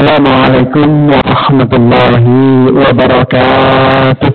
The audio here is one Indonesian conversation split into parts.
Assalamualaikum warahmatullahi wabarakatuh.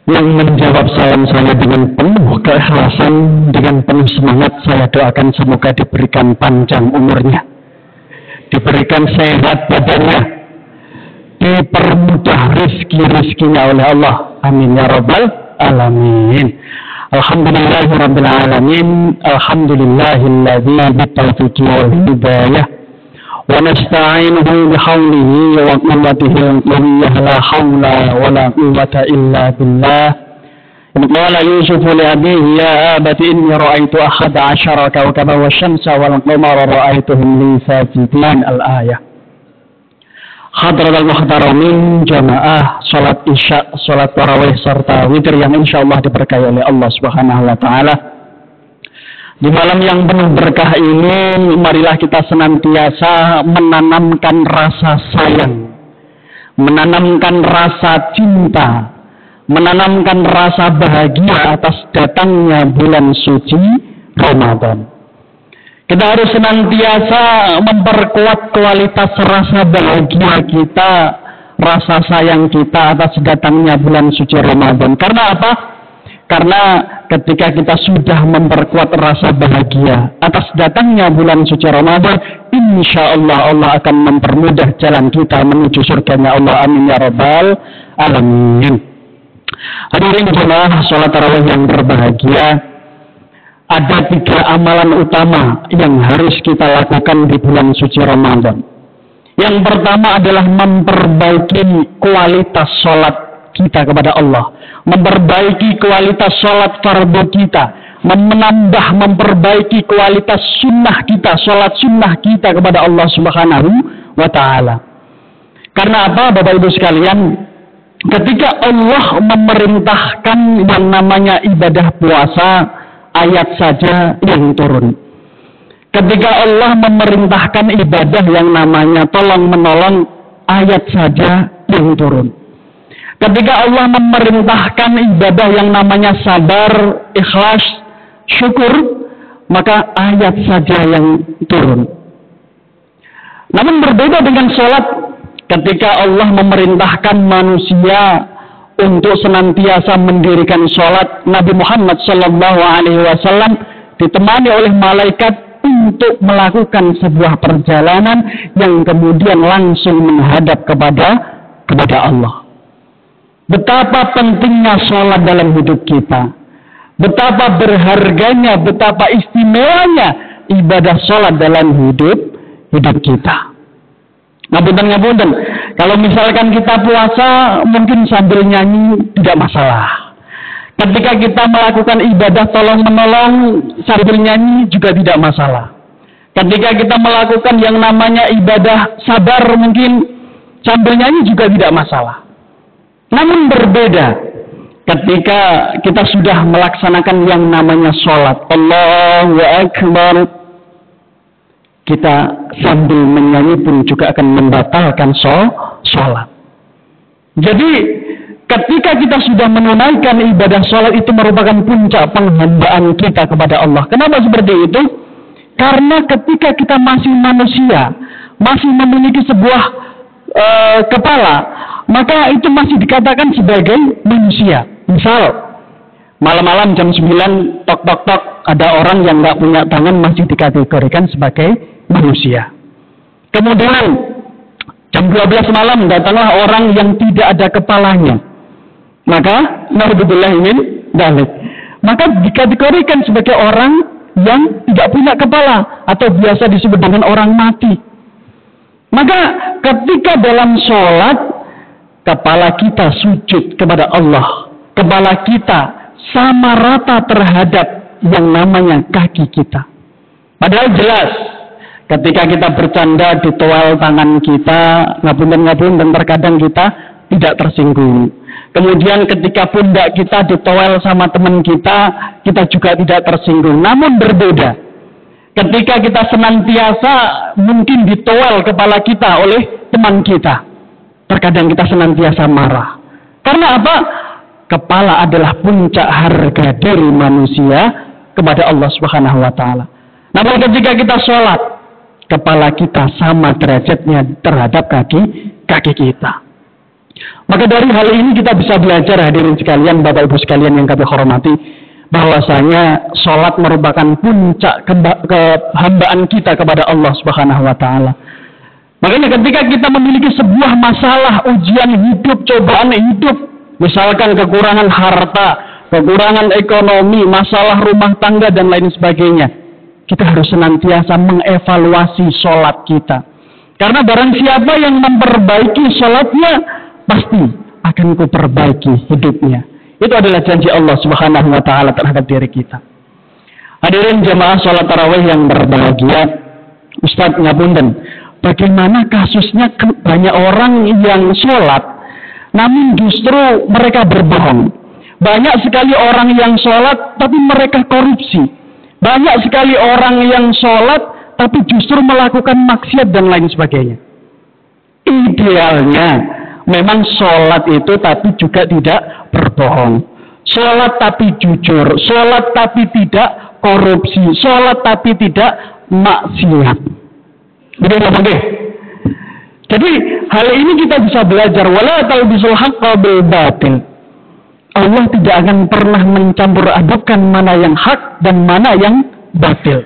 Yang menjawab salam saya dengan penuh keikhlasan, dengan penuh semangat, saya doakan semoga diberikan panjang umurnya, diberikan sehat badannya, dipermudah rizki-rizkinya oleh Allah. Amin ya rabbal alamin. Alhamdulillahirabbil alamin. Alhamdulillahilladzi bitaufiqi wal hidayah wa nasta'inuhu bihaulihi wa quwwatihi la haula wa la quwwata illa billah. Qala Yusuf li abihi ya abati inni ra'aytu ahada 'ashara kawkaban wasy-syamsa wal qamara ra'aytuhum li sajidin. Al-ayah. Hadratul muhtaramin jamaah salat isya, salat tarawih serta witir yang insyaallah diberkahi oleh Allah Subhanahu wa taala. Di malam yang penuh berkah ini, marilah kita senantiasa menanamkan rasa sayang, menanamkan rasa cinta, menanamkan rasa bahagia atas datangnya bulan suci Ramadan. Kita harus senantiasa memperkuat kualitas rasa bahagia kita, rasa sayang kita atas datangnya bulan suci Ramadan. Karena apa? Karena ketika kita sudah memperkuat rasa bahagia atas datangnya bulan suci Ramadan, insya Allah Allah akan mempermudah jalan kita menuju surganya Allah. Amin ya rabbal alamin. Hadirin jemaah salat tarawih yang berbahagia, ada 3 amalan utama yang harus kita lakukan di bulan suci Ramadan. Yang pertama adalah memperbaiki kualitas sholat kita kepada Allah, memperbaiki kualitas sholat fardu kita, memperbaiki kualitas sunnah kita, sholat sunnah kita kepada Allah Subhanahu wa ta'ala. Karena apa, Bapak Ibu sekalian? Ketika Allah memerintahkan yang namanya ibadah puasa, ayat saja yang turun. Ketika Allah memerintahkan ibadah yang namanya tolong menolong, ayat saja yang turun. Ketika Allah memerintahkan ibadah yang namanya sabar, ikhlas, syukur, maka ayat saja yang turun. Namun berbeda dengan sholat, ketika Allah memerintahkan manusia untuk senantiasa mendirikan sholat, Nabi Muhammad SAW ditemani oleh malaikat untuk melakukan sebuah perjalanan yang kemudian langsung menghadap kepada Allah. Betapa pentingnya sholat dalam hidup kita, betapa berharganya, betapa istimewanya ibadah sholat dalam hidup kita. Ngapunten, kalau misalkan kita puasa mungkin sambil nyanyi tidak masalah. Ketika kita melakukan ibadah tolong menolong sambil nyanyi juga tidak masalah. Ketika kita melakukan yang namanya ibadah sabar mungkin sambil nyanyi juga tidak masalah. Namun berbeda ketika kita sudah melaksanakan yang namanya sholat, Allahu Akbar, kita sambil menyanyi pun juga akan membatalkan sholat. Jadi ketika kita sudah menunaikan ibadah sholat, itu merupakan puncak penghambaan kita kepada Allah. Kenapa seperti itu? Karena ketika kita masih manusia, masih memiliki sebuah kepala, maka itu masih dikatakan sebagai manusia. Misal malam-malam jam 9 tok ada orang yang nggak punya tangan, masih dikategorikan sebagai manusia. Kemudian jam 12 malam datanglah orang yang tidak ada kepalanya, maka naudzubillah min dzalik, maka dikategorikan sebagai orang yang tidak punya kepala atau biasa disebut dengan orang mati. Maka ketika dalam sholat, kepala kita sujud kepada Allah, kepala kita sama rata terhadap yang namanya kaki kita. Padahal jelas ketika kita bercanda ditoel tangan kita, ngabun dan terkadang kita tidak tersinggung. Kemudian ketika pundak kita ditoel sama teman kita juga tidak tersinggung. Namun berbeda ketika kita senantiasa mungkin ditoel kepala kita oleh teman kita, terkadang kita senantiasa marah. Karena apa? Kepala adalah puncak harga dari manusia kepada Allah Subhanahu wa ta'ala. Namun ketika kita sholat, kepala kita sama derajatnya terhadap kaki kita. Maka dari hal ini kita bisa belajar, hadirin sekalian, Bapak Ibu sekalian yang kami hormati, bahwasanya sholat merupakan puncak kehambaan kita kepada Allah Subhanahu wa Ta'ala. Makanya ketika kita memiliki sebuah masalah, ujian hidup, cobaan hidup, misalkan kekurangan harta, kekurangan ekonomi, masalah rumah tangga dan lain sebagainya, kita harus senantiasa mengevaluasi sholat kita. Karena barang siapa yang memperbaiki sholatnya, pasti akan kuperbaiki hidupnya. Itu adalah janji Allah Subhanahu wa Ta'ala terhadap diri kita. Hadirin jamaah sholat tarawih yang berbahagia, Ustaz ngapunten, bagaimana kasusnya banyak orang yang sholat, namun justru mereka berbohong. Banyak sekali orang yang sholat, tapi mereka korupsi. Banyak sekali orang yang sholat, tapi justru melakukan maksiat dan lain sebagainya. Idealnya, memang sholat itu tapi juga tidak berbohong. Sholat tapi jujur. Sholat tapi tidak korupsi. Sholat tapi tidak maksiat. Begitu oke. Jadi hal ini kita bisa belajar. Wala talbisul haqqa bil batil. Allah tidak akan pernah mencampur adukan mana yang hak dan mana yang batil.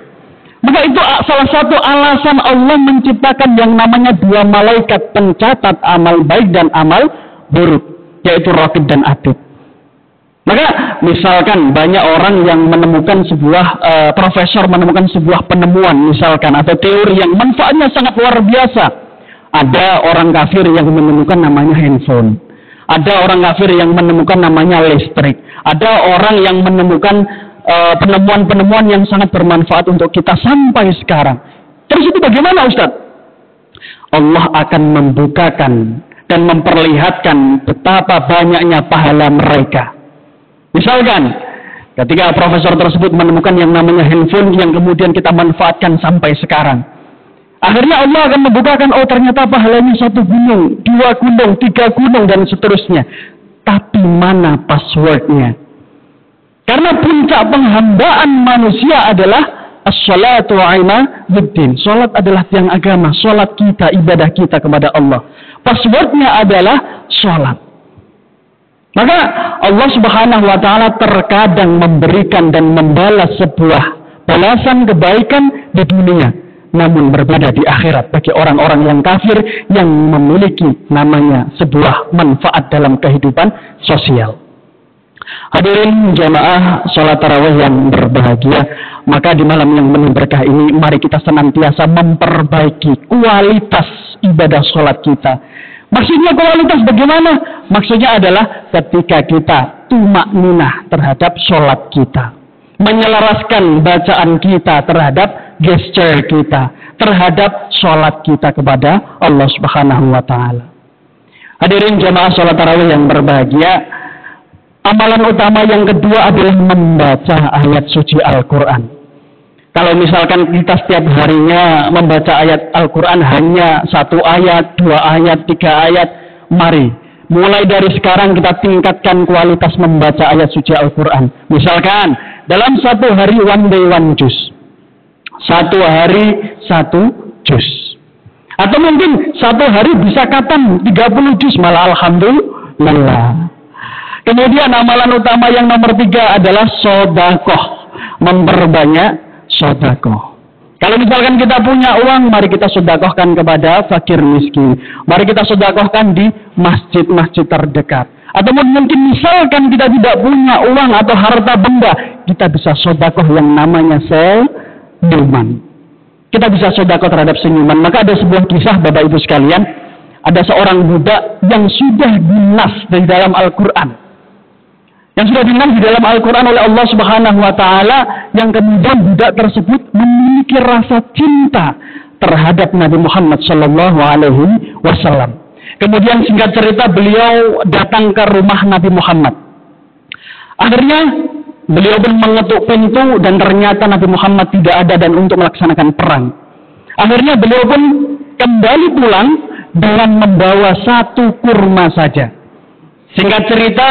Maka itu salah satu alasan Allah menciptakan yang namanya dua malaikat pencatat amal baik dan amal buruk, yaitu Raqib dan Atid. Maka misalkan banyak orang yang menemukan sebuah profesor menemukan sebuah penemuan misalkan atau teori yang manfaatnya sangat luar biasa. Ada orang kafir yang menemukan namanya handphone. Ada orang kafir yang menemukan namanya listrik. Ada orang yang menemukan penemuan-penemuan yang sangat bermanfaat untuk kita sampai sekarang. Terus itu bagaimana, Ustaz? Allah akan membukakan dan memperlihatkan betapa banyaknya pahala mereka. Misalkan, ketika profesor tersebut menemukan yang namanya handphone yang kemudian kita manfaatkan sampai sekarang. Akhirnya Allah akan membukakan, oh ternyata pahalanya 1 gunung, 2 gunung, 3 gunung, dan seterusnya. Tapi mana passwordnya? Karena puncak penghambaan manusia adalah as-salatu imaduddin. Salat adalah tiang agama. Salat kita, ibadah kita kepada Allah. Passwordnya adalah salat. Maka Allah Subhanahu wa Ta'ala terkadang memberikan dan membalas sebuah balasan kebaikan di dunia, namun berbeda di akhirat bagi orang-orang yang kafir yang memiliki namanya sebuah manfaat dalam kehidupan sosial. Hadirin jamaah sholat tarawih yang berbahagia, maka di malam yang penuh berkah ini mari kita senantiasa memperbaiki kualitas ibadah sholat kita. Maksudnya kualitas bagaimana? Maksudnya adalah ketika kita tumakninah terhadap sholat kita, menyelaraskan bacaan kita terhadap gesture kita, terhadap sholat kita kepada Allah Subhanahu wa Ta'ala. Hadirin jamaah sholat tarawih yang berbahagia, amalan utama yang kedua adalah membaca ayat suci Al-Quran. Kalau misalkan kita setiap harinya membaca ayat Al-Quran hanya 1 ayat, 2 ayat, 3 ayat, mari mulai dari sekarang kita tingkatkan kualitas membaca ayat suci Al-Quran. Misalkan dalam 1 hari 1 day 1 juz, 1 hari 1 juz, atau mungkin 1 hari bisa katam 30 juz, malah alhamdulillah. Kemudian amalan utama yang nomor 3 adalah sedekah, memperbanyak sedekah. Kalau misalkan kita punya uang, mari kita sedekahkan kepada fakir miskin. Mari kita sedekahkan di masjid-masjid terdekat. Atau mungkin misalkan kita tidak punya uang atau harta benda, kita bisa sedekah yang namanya senyuman. Kita bisa sedekah terhadap senyuman. Maka ada sebuah kisah Bapak Ibu sekalian, ada seorang budak yang sudah dinas dari dalam Al-Quran. Yang sudah dinas di dalam Al-Quran oleh Allah Subhanahu wa Ta'ala, yang kemudian budak tersebut memiliki rasa cinta terhadap Nabi Muhammad Sallallahu Alaihi Wasallam. Kemudian singkat cerita beliau datang ke rumah Nabi Muhammad. Akhirnya beliau pun mengetuk pintu dan ternyata Nabi Muhammad tidak ada dan untuk melaksanakan perang. Akhirnya beliau pun kembali pulang dengan membawa 1 kurma saja. Singkat cerita,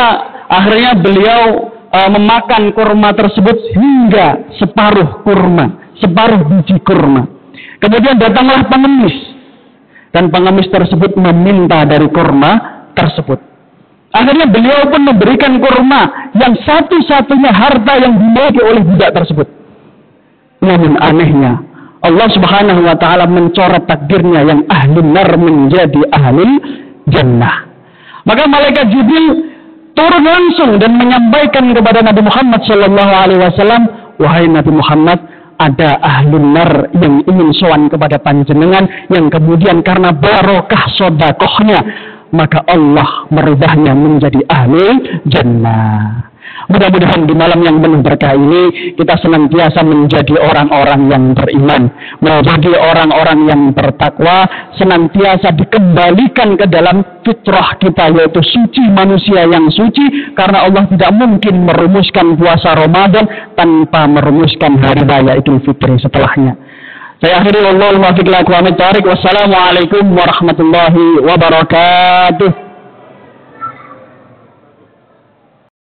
akhirnya beliau memakan kurma tersebut hingga separuh kurma, separuh biji kurma. Kemudian datanglah pengemis, dan pengemis tersebut meminta dari kurma tersebut. Akhirnya beliau pun memberikan kurma yang satu-satunya harta yang dimiliki oleh budak tersebut. Namun anehnya, Allah Subhanahu wa taala mencoret takdirnya yang ahli nar menjadi ahli jannah. Maka malaikat Jibril turun langsung dan menyampaikan kepada Nabi Muhammad sallallahu alaihi wasallam, "Wahai Nabi Muhammad, ada ahli nar yang ingin sowan kepada panjenengan, yang kemudian karena barokah sedekahnya maka Allah merubahnya menjadi ahli jannah." Mudah-mudahan di malam yang penuh berkah ini kita senantiasa menjadi orang-orang yang beriman, menjadi orang-orang yang bertakwa, senantiasa dikembalikan ke dalam fitrah kita, yaitu suci, manusia yang suci, karena Allah tidak mungkin merumuskan puasa Ramadan tanpa merumuskan hari raya Idul Fitri setelahnya. Saya akhiri, wallahul muwaffiq ila aqwamit thoriq. Wassalamualaikum warahmatullahi wabarakatuh.